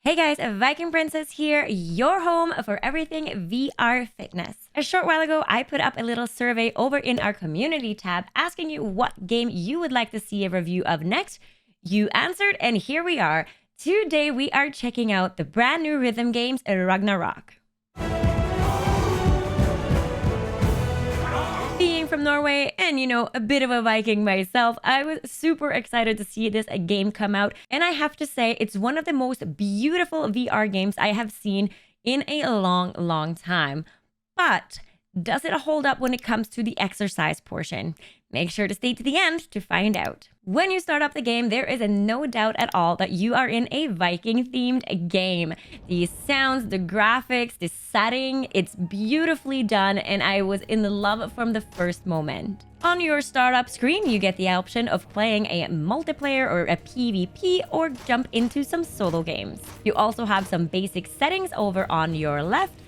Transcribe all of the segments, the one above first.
Hey guys, Viking Princess here, your home for everything VR fitness. A short while ago, I put up a little survey over in our community tab asking you what game you would like to see a review of next. You answered, and here we are. Today, we are checking out the brand new rhythm games, Ragnarock. Being from Norway and, a bit of a Viking myself, I was super excited to see this game come out. And I have to say, it's one of the most beautiful VR games I have seen in a long time. But does it hold up when it comes to the exercise portion? Make sure to stay to the end to find out. When you start up the game, there is no doubt at all that you are in a Viking-themed game. The sounds, the graphics, the setting, it's beautifully done, and I was in love from the first moment. On your startup screen, you get the option of playing a multiplayer or a PvP or jump into some solo games. You also have some basic settings over on your left.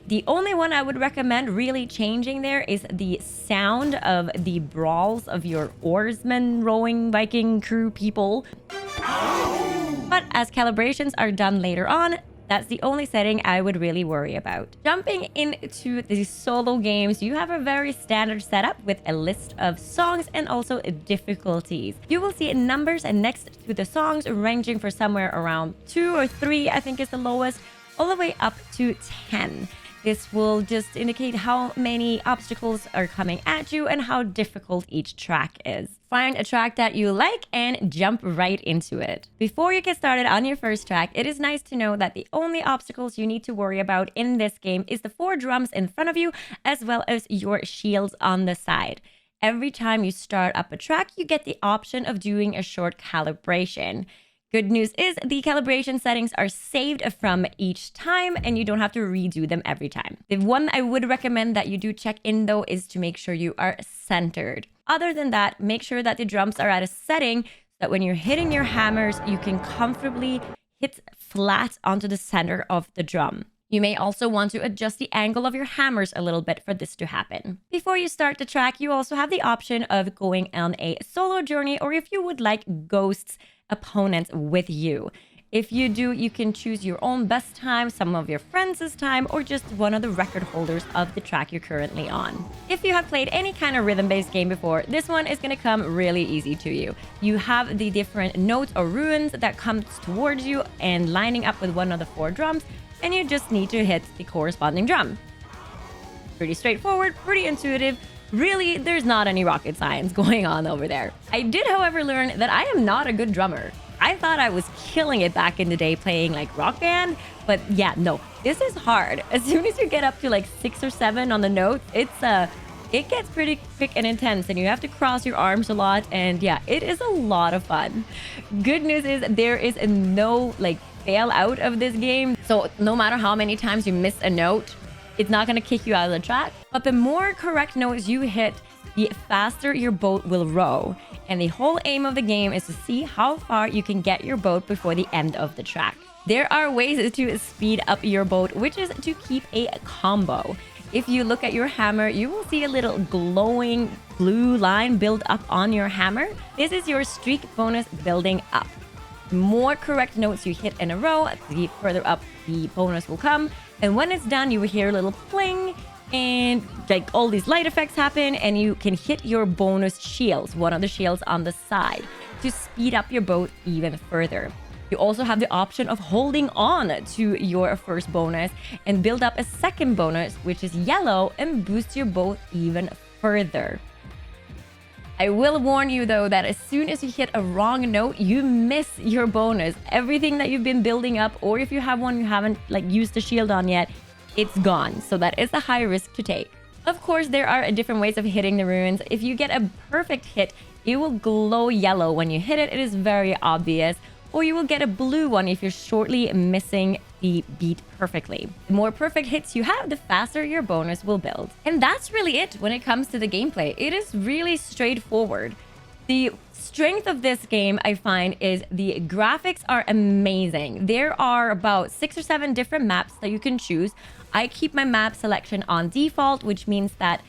The only one I would recommend really changing there is the sound of the brawls of your oarsmen, rowing Viking crew people. But as calibrations are done later on, that's the only setting I would really worry about. Jumping into the solo games, you have a very standard setup with a list of songs and also difficulties. You will see numbers next to the songs ranging for somewhere around 2 or 3, I think is the lowest, all the way up to 10. This will just indicate how many obstacles are coming at you and how difficult each track is. Find a track that you like and jump right into it. Before you get started on your first track, it is nice to know that the only obstacles you need to worry about in this game is the 4 drums in front of you, as well as your shields on the side. Every time you start up a track, you get the option of doing a short calibration. Good news is the calibration settings are saved from each time and you don't have to redo them every time. The one I would recommend that you do check in though is to make sure you are centered. Other than that, make sure that the drums are at a setting so that when you're hitting your hammers, you can comfortably hit flat onto the center of the drum. You may also want to adjust the angle of your hammers a little bit for this to happen. Before you start the track, you also have the option of going on a solo journey, or if you would like ghosts opponents with you. If you do, you can choose your own best time, some of your friends' time, or just one of the record holders of the track you're currently on. If you have played any kind of rhythm-based game before, this one is going to come really easy to you. You have the different notes or runes that comes towards you and lining up with one of the 4 drums, and you just need to hit the corresponding drum. Pretty straightforward, pretty intuitive. Really, there's not any rocket science going on over there. I did, however, learn that I am not a good drummer. I thought I was killing it back in the day playing like Rock Band, but yeah, no, this is hard. As soon as you get up to like 6 or 7 on the note, it gets pretty quick and intense, and you have to cross your arms a lot, and yeah, it is a lot of fun. Good news is there is no fail out of this game, so no matter how many times you miss a note, it's not going to kick you out of the track. But the more correct notes you hit, the faster your boat will row. And the whole aim of the game is to see how far you can get your boat before the end of the track. There are ways to speed up your boat, which is to keep a combo. If you look at your hammer, you will see a little glowing blue line build up on your hammer. This is your streak bonus building up. The more correct notes you hit in a row, the further up the bonus will come. And when it's done, you will hear a little pling, and all these light effects happen, and you can hit your bonus shields, one of the shields on the side, to speed up your boat even further. You also have the option of holding on to your first bonus and build up a second bonus, which is yellow, and boost your boat even further. I will warn you though that as soon as you hit a wrong note, you miss your bonus. Everything that you've been building up, or if you have one you haven't used the shield on yet, it's gone. So that is a high risk to take. Of course, there are different ways of hitting the runes. If you get a perfect hit, it will glow yellow when you hit it. It is very obvious. Or you will get a blue one if you're shortly missing the beat perfectly. The more perfect hits you have, the faster your bonus will build. And that's really it when it comes to the gameplay. It is really straightforward. The strength of this game, I find, is the graphics are amazing. There are about 6 or 7 different maps that you can choose. I keep my map selection on default, which means that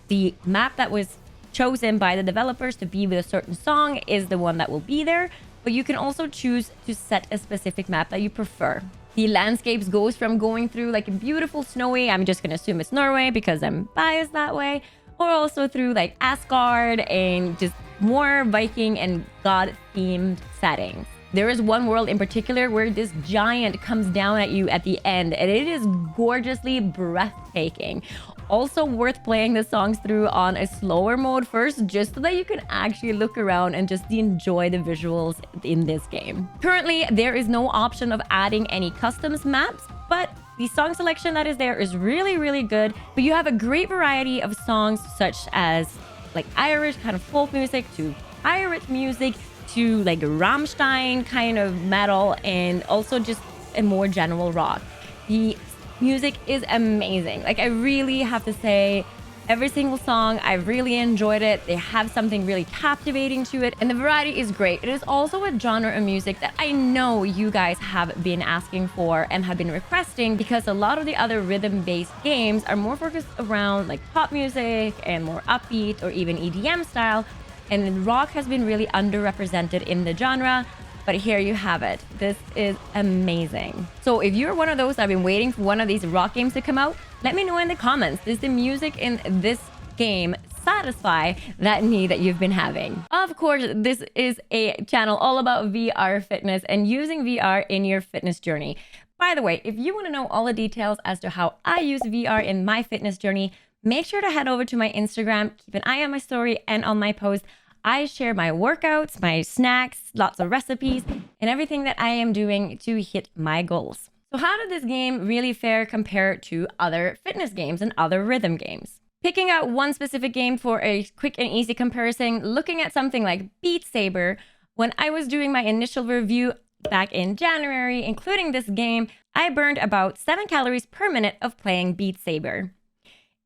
the map that was chosen by the developers to be with a certain song is the one that will be there. But you can also choose to set a specific map that you prefer. The landscapes goes from going through like a beautiful snowy, I'm just gonna assume it's Norway because I'm biased that way, or also through like Asgard and just more Viking and god themed settings. There is one world in particular where this giant comes down at you at the end, and it is gorgeously breathtaking. Also worth playing the songs through on a slower mode first, just so that you can actually look around and just enjoy the visuals in this game. Currently, there is no option of adding any customs maps, but the song selection that is there is really, really good. But you have a great variety of songs such as like Irish kind of folk music to pirate music to like Rammstein kind of metal, and also just a more general rock. The music is amazing. Like, I really have to say, every single song, I really enjoyed it. They have something really captivating to it, and the variety is great. It is also a genre of music that I know you guys have been asking for and have been requesting, because a lot of the other rhythm-based games are more focused around like pop music and more upbeat or even EDM style, and rock has been really underrepresented in the genre. But here you have it. This is amazing. So if you're one of those that have been waiting for one of these rock games to come out, let me know in the comments. Does the music in this game satisfy that need that you've been having? Of course, this is a channel all about VR fitness and using VR in your fitness journey. By the way, if you want to know all the details as to how I use VR in my fitness journey, make sure to head over to my Instagram, keep an eye on my story and on my post. I share my workouts, my snacks, lots of recipes, and everything that I am doing to hit my goals. So how did this game really fare compared to other fitness games and other rhythm games? Picking out one specific game for a quick and easy comparison, looking at something like Beat Saber, when I was doing my initial review back in January, including this game, I burned about 7 calories per minute of playing Beat Saber.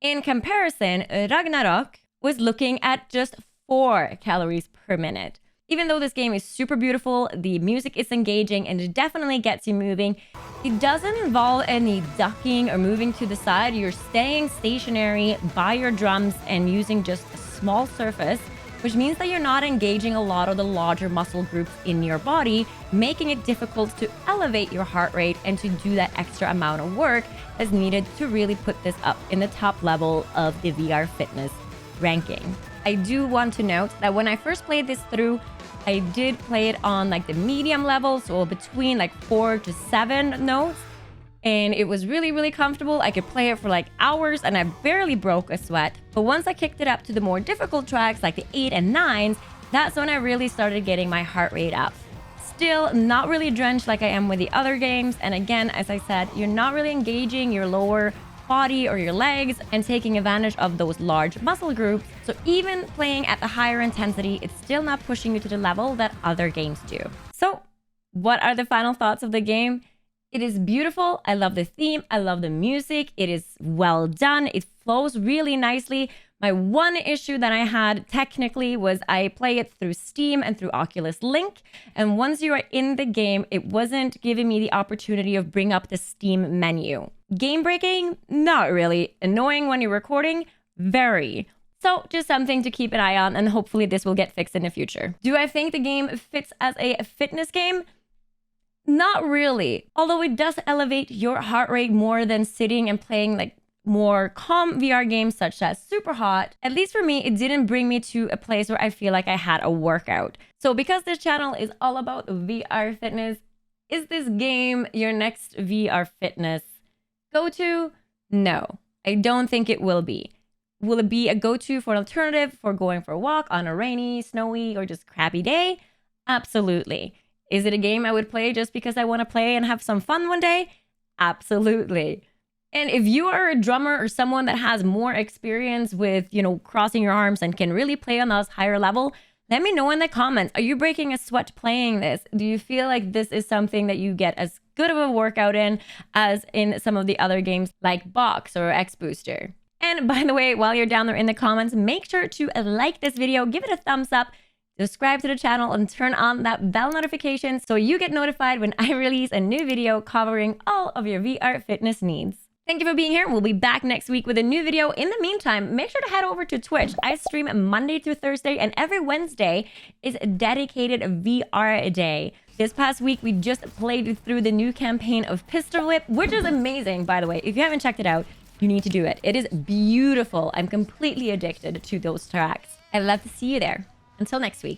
In comparison, Ragnarock was looking at just 4 calories per minute. Even though this game is super beautiful, the music is engaging, and it definitely gets you moving, it doesn't involve any ducking or moving to the side. You're staying stationary by your drums and using just a small surface, which means that you're not engaging a lot of the larger muscle groups in your body, making it difficult to elevate your heart rate and to do that extra amount of work that's needed to really put this up in the top level of the VR fitness ranking. I do want to note that when I first played this through, I did play it on like the medium level, so between like 4 to 7 notes, and it was really, really comfortable. I could play it for like hours and I barely broke a sweat. But once I kicked it up to the more difficult tracks like the 8 and 9s, that's when I really started getting my heart rate up. Still not really drenched like I am with the other games, and again, as I said, you're not really engaging your lower body or your legs and taking advantage of those large muscle groups. So even playing at the higher intensity, it's still not pushing you to the level that other games do. So what are the final thoughts of the game? It is beautiful. I love the theme. I love the music. It is well done. It flows really nicely. My one issue that I had technically was I play it through Steam and through Oculus Link. And once you are in the game, it wasn't giving me the opportunity of bring up the Steam menu. Game breaking? Not really. Annoying when you're recording? Very. So just something to keep an eye on, and hopefully this will get fixed in the future. Do I think the game fits as a fitness game? Not really. Although it does elevate your heart rate more than sitting and playing like more calm VR games such as Super Hot. At least for me, it didn't bring me to a place where I feel like I had a workout. So because this channel is all about VR fitness, is this game your next VR fitness go-to? No, I don't think it will be. Will it be a go-to for an alternative for going for a walk on a rainy, snowy, or just crappy day? Absolutely. Is it a game I would play just because I want to play and have some fun one day? Absolutely. And if you are a drummer or someone that has more experience with, crossing your arms and can really play on those higher level, let me know in the comments. Are you breaking a sweat playing this? Do you feel like this is something that you get as good of a workout in as in some of the other games like Box or X Booster? And by the way, while you're down there in the comments, make sure to like this video, give it a thumbs up, subscribe to the channel, and turn on that bell notification so you get notified when I release a new video covering all of your VR fitness needs. Thank you for being here. We'll be back next week with a new video. In the meantime, make sure to head over to Twitch. I stream Monday through Thursday, and every Wednesday is a dedicated VR day. This past week, we just played through the new campaign of Pistol Whip, which is amazing, by the way. If you haven't checked it out, you need to do it. It is beautiful. I'm completely addicted to those tracks. I'd love to see you there. Until next week.